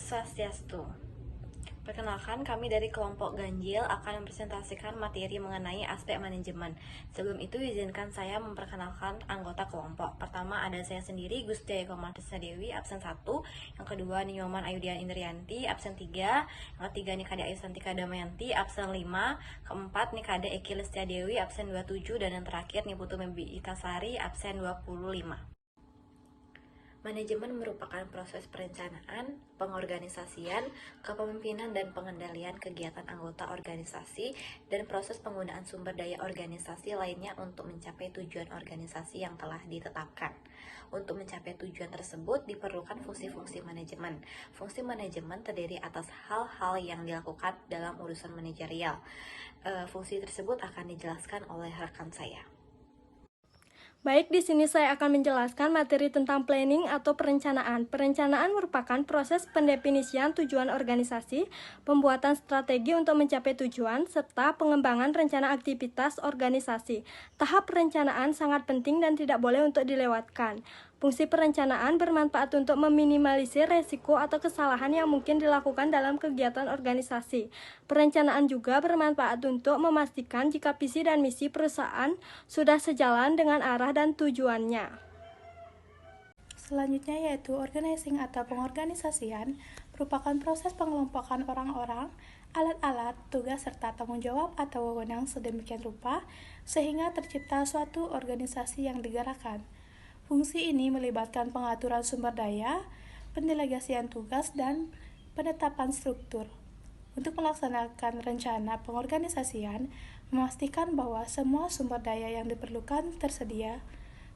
Swastiastu. Perkenalkan, kami dari kelompok Ganjil akan mempresentasikan materi mengenai aspek manajemen. Sebelum itu, izinkan saya memperkenalkan anggota kelompok. Pertama ada saya sendiri, Gusti Eko Martisa Dewi, absen 1. Yang kedua, Ninyoman Ayudian Indrianti, absen 3. Yang ketiga, Nikade Ayusantika Damayanti, absen 5. Keempat, Nikade Eki Lestia Dewi, absen 27. Dan yang terakhir, Niputu Membi Itasari, absen 25. Manajemen merupakan proses perencanaan, pengorganisasian, kepemimpinan dan pengendalian kegiatan anggota organisasi dan proses penggunaan sumber daya organisasi lainnya untuk mencapai tujuan organisasi yang telah ditetapkan. Untuk mencapai tujuan tersebut diperlukan fungsi-fungsi manajemen. Fungsi manajemen terdiri atas hal-hal yang dilakukan dalam urusan manajerial. Fungsi tersebut akan dijelaskan oleh rekan saya. Baik, di sini saya akan menjelaskan materi tentang planning atau perencanaan. Perencanaan merupakan proses pendefinisian tujuan organisasi, pembuatan strategi untuk mencapai tujuan, serta pengembangan rencana aktivitas organisasi. Tahap perencanaan sangat penting dan tidak boleh untuk dilewatkan. Fungsi perencanaan bermanfaat untuk meminimalisir resiko atau kesalahan yang mungkin dilakukan dalam kegiatan organisasi. Perencanaan juga bermanfaat untuk memastikan jika visi dan misi perusahaan sudah sejalan dengan arah dan tujuannya. Selanjutnya yaitu organizing atau pengorganisasian merupakan proses pengelompokan orang-orang, alat-alat, tugas serta tanggung jawab atau wewenang sedemikian rupa sehingga tercipta suatu organisasi yang digerakkan. Fungsi ini melibatkan pengaturan sumber daya, pendelegasian tugas, dan penetapan struktur. Untuk melaksanakan rencana pengorganisasian, memastikan bahwa semua sumber daya yang diperlukan tersedia,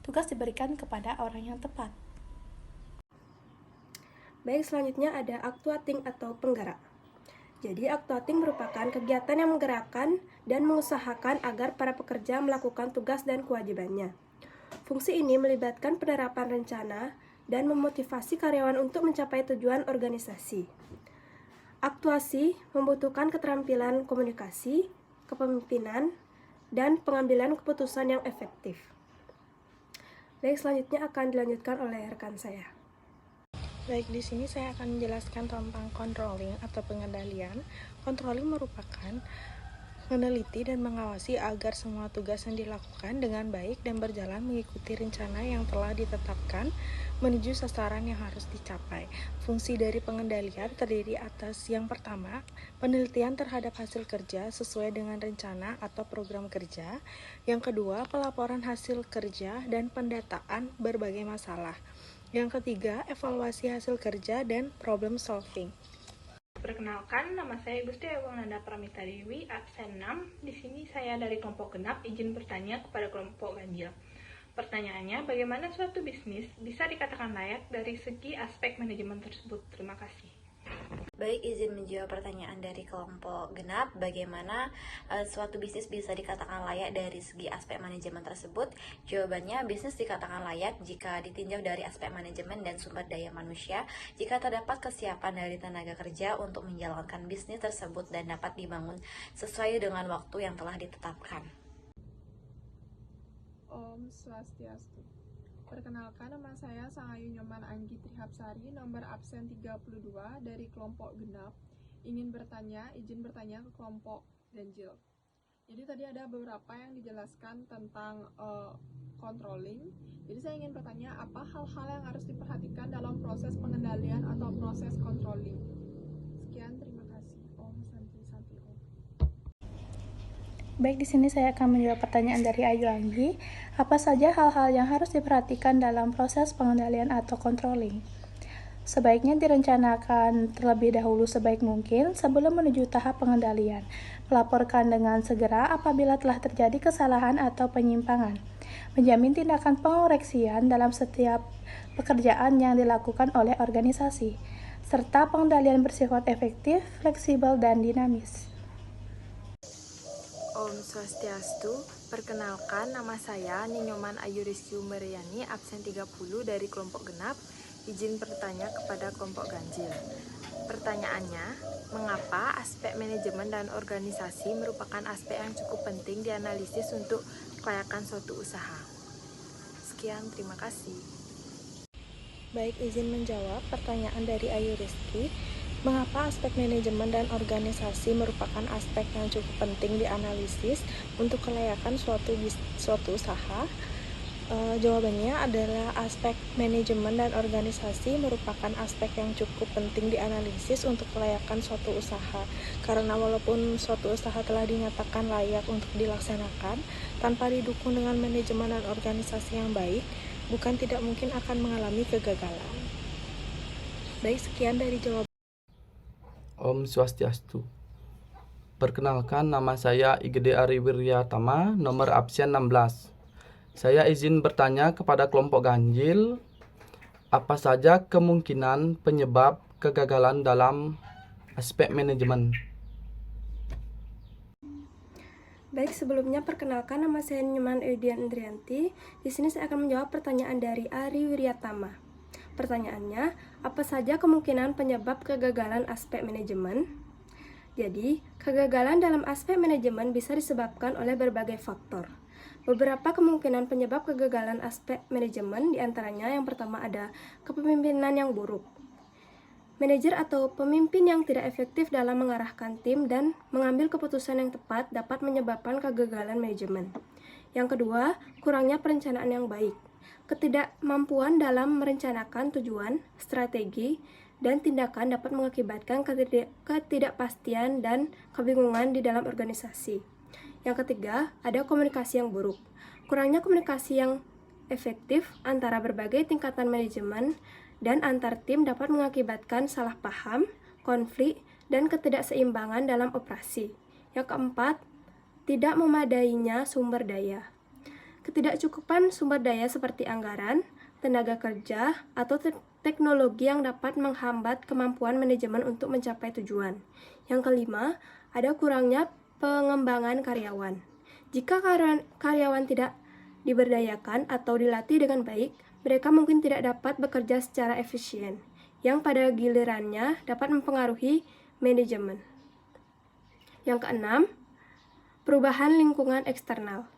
tugas diberikan kepada orang yang tepat. Baik, selanjutnya ada actuating atau penggerak. Jadi, actuating merupakan kegiatan yang menggerakkan dan mengusahakan agar para pekerja melakukan tugas dan kewajibannya. Fungsi ini melibatkan penerapan rencana dan memotivasi karyawan untuk mencapai tujuan organisasi. Aktuasi membutuhkan keterampilan komunikasi, kepemimpinan, dan pengambilan keputusan yang efektif. Baik, selanjutnya akan dilanjutkan oleh rekan saya. Baik, di sini saya akan menjelaskan tentang controlling atau pengendalian. Controlling merupakan meneliti dan mengawasi agar semua tugas yang dilakukan dengan baik dan berjalan mengikuti rencana yang telah ditetapkan menuju sasaran yang harus dicapai. Fungsi dari pengendalian terdiri atas yang pertama, penelitian terhadap hasil kerja sesuai dengan rencana atau program kerja. Yang kedua, pelaporan hasil kerja dan pendataan berbagai masalah. Yang ketiga, evaluasi hasil kerja dan problem solving. Perkenalkan, nama saya Gusti Eko Nanda Pramita Dewi, absen 6. Di sini saya dari kelompok genap, izin bertanya kepada kelompok ganjil. Pertanyaannya, bagaimana suatu bisnis bisa dikatakan layak dari segi aspek manajemen tersebut? Terima kasih. Baik, izin menjawab pertanyaan dari kelompok genap, bagaimana suatu bisnis bisa dikatakan layak dari segi aspek manajemen tersebut? Jawabannya, bisnis dikatakan layak jika ditinjau dari aspek manajemen dan sumber daya manusia, jika terdapat kesiapan dari tenaga kerja untuk menjalankan bisnis tersebut dan dapat dibangun sesuai dengan waktu yang telah ditetapkan. Om Swastiastu. Perkenalkan, nama saya Sangayu Nyoman Anggi Trihapsari, nomor absen 32 dari kelompok genap. Izin bertanya ke kelompok ganjil. Jadi tadi ada beberapa yang dijelaskan tentang controlling. Jadi saya ingin bertanya, apa hal-hal yang harus diperhatikan dalam proses pengendalian atau proses controlling? Sekian, terima kasih. Om Santi Santi Om. Baik, di sini saya akan menjawab pertanyaan dari Ayu Anggi. Apa saja hal-hal yang harus diperhatikan dalam proses pengendalian atau controlling? Sebaiknya direncanakan terlebih dahulu sebaik mungkin sebelum menuju tahap pengendalian. Melaporkan dengan segera apabila telah terjadi kesalahan atau penyimpangan. Menjamin tindakan pengoreksian dalam setiap pekerjaan yang dilakukan oleh organisasi. Serta pengendalian bersifat efektif, fleksibel, dan dinamis. Om Swastiastu. Perkenalkan, nama saya Ninyoman Ayurisyu Meriani, absen 30 dari kelompok genap. Izin bertanya kepada kelompok ganjil. Pertanyaannya, mengapa aspek manajemen dan organisasi merupakan aspek yang cukup penting dianalisis untuk kelayakan suatu usaha? Sekian, terima kasih. Baik, izin menjawab pertanyaan dari Ayu Rizky. Mengapa aspek manajemen dan organisasi merupakan aspek yang cukup penting dianalisis untuk kelayakan suatu usaha? Jawabannya adalah aspek manajemen dan organisasi merupakan aspek yang cukup penting dianalisis untuk kelayakan suatu usaha. Karena walaupun suatu usaha telah dinyatakan layak untuk dilaksanakan, tanpa didukung dengan manajemen dan organisasi yang baik, bukan tidak mungkin akan mengalami kegagalan. Baik, sekian dari jawaban. Om Swastiastu. Perkenalkan, nama saya Igede Ari Wiryatama, nomor absen 16. Saya izin bertanya kepada kelompok ganjil, apa saja kemungkinan penyebab kegagalan dalam aspek manajemen? Baik, sebelumnya perkenalkan, nama saya Nyoman Edian Indrianti. Di sini saya akan menjawab pertanyaan dari Ari Wiryatama. Pertanyaannya, apa saja kemungkinan penyebab kegagalan aspek manajemen? Jadi, kegagalan dalam aspek manajemen bisa disebabkan oleh berbagai faktor. Beberapa kemungkinan penyebab kegagalan aspek manajemen diantaranya yang pertama ada kepemimpinan yang buruk. Manajer atau pemimpin yang tidak efektif dalam mengarahkan tim dan mengambil keputusan yang tepat dapat menyebabkan kegagalan manajemen. Yang kedua, kurangnya perencanaan yang baik. Ketidakmampuan dalam merencanakan tujuan, strategi, dan tindakan dapat mengakibatkan ketidakpastian dan kebingungan di dalam organisasi. Yang ketiga, ada komunikasi yang buruk. Kurangnya komunikasi yang efektif antara berbagai tingkatan manajemen dan antar tim dapat mengakibatkan salah paham, konflik, dan ketidakseimbangan dalam operasi. Yang keempat, tidak memadainya sumber daya. Ketidakcukupan sumber daya seperti anggaran, tenaga kerja, atau teknologi yang dapat menghambat kemampuan manajemen untuk mencapai tujuan. Yang kelima, ada kurangnya pengembangan karyawan. Jika karyawan tidak diberdayakan atau dilatih dengan baik, mereka mungkin tidak dapat bekerja secara efisien, yang pada gilirannya dapat mempengaruhi manajemen. Yang keenam, perubahan lingkungan eksternal.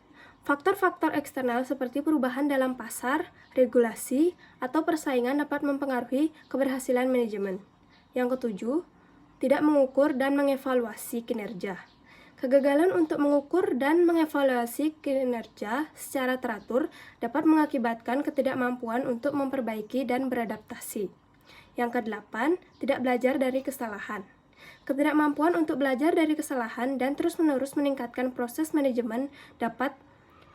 Faktor-faktor eksternal seperti perubahan dalam pasar, regulasi, atau persaingan dapat mempengaruhi keberhasilan manajemen. Yang ketujuh, tidak mengukur dan mengevaluasi kinerja. Kegagalan untuk mengukur dan mengevaluasi kinerja secara teratur dapat mengakibatkan ketidakmampuan untuk memperbaiki dan beradaptasi. Yang kedelapan, tidak belajar dari kesalahan. Ketidakmampuan untuk belajar dari kesalahan dan terus-menerus meningkatkan proses manajemen dapat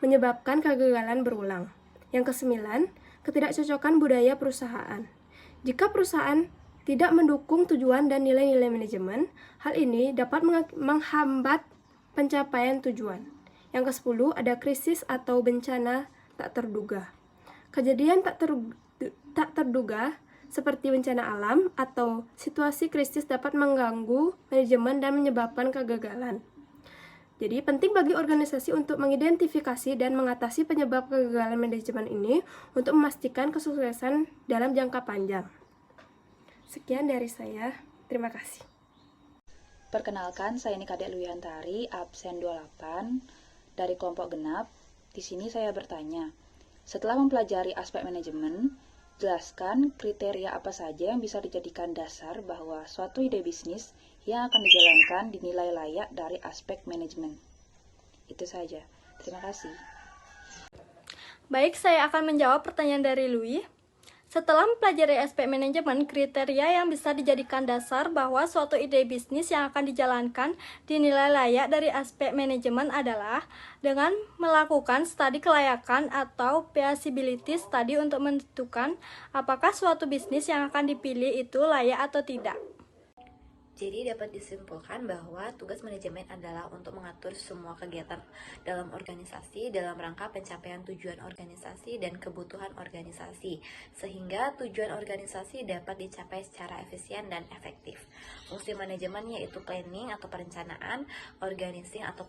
menyebabkan kegagalan berulang. Yang kesembilan, ketidakcocokan budaya perusahaan. Jika perusahaan tidak mendukung tujuan dan nilai-nilai manajemen, hal ini dapat menghambat pencapaian tujuan. Yang ke-10 ada krisis atau bencana tak terduga. Kejadian tak terduga seperti bencana alam atau situasi krisis dapat mengganggu manajemen dan menyebabkan kegagalan. Jadi penting bagi organisasi untuk mengidentifikasi dan mengatasi penyebab kegagalan manajemen ini untuk memastikan kesuksesan dalam jangka panjang. Sekian dari saya. Terima kasih. Perkenalkan, saya Nikade Luyantari, absen 28 dari kelompok genap. Di sini saya bertanya, setelah mempelajari aspek manajemen, jelaskan kriteria apa saja yang bisa dijadikan dasar bahwa suatu ide bisnis yang akan dijalankan dinilai layak dari aspek manajemen. Itu saja. Terima kasih. Baik, saya akan menjawab pertanyaan dari Louis. Setelah mempelajari aspek manajemen, kriteria yang bisa dijadikan dasar bahwa suatu ide bisnis yang akan dijalankan dinilai layak dari aspek manajemen adalah dengan melakukan studi kelayakan atau feasibility study untuk menentukan apakah suatu bisnis yang akan dipilih itu layak atau tidak. Jadi dapat disimpulkan bahwa tugas manajemen adalah untuk mengatur semua kegiatan dalam organisasi dalam rangka pencapaian tujuan organisasi dan kebutuhan organisasi, sehingga tujuan organisasi dapat dicapai secara efisien dan efektif. Fungsi manajemen yaitu planning atau perencanaan, organizing atau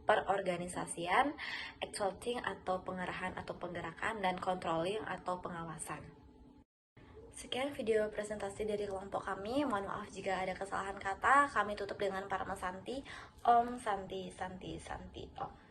perorganisasian, executing atau pengarahan atau penggerakan, dan controlling atau pengawasan. Sekian video presentasi dari kelompok kami. Mohon maaf jika ada kesalahan kata. Kami tutup dengan Parama Santi. Om Santi Santi Santi Om.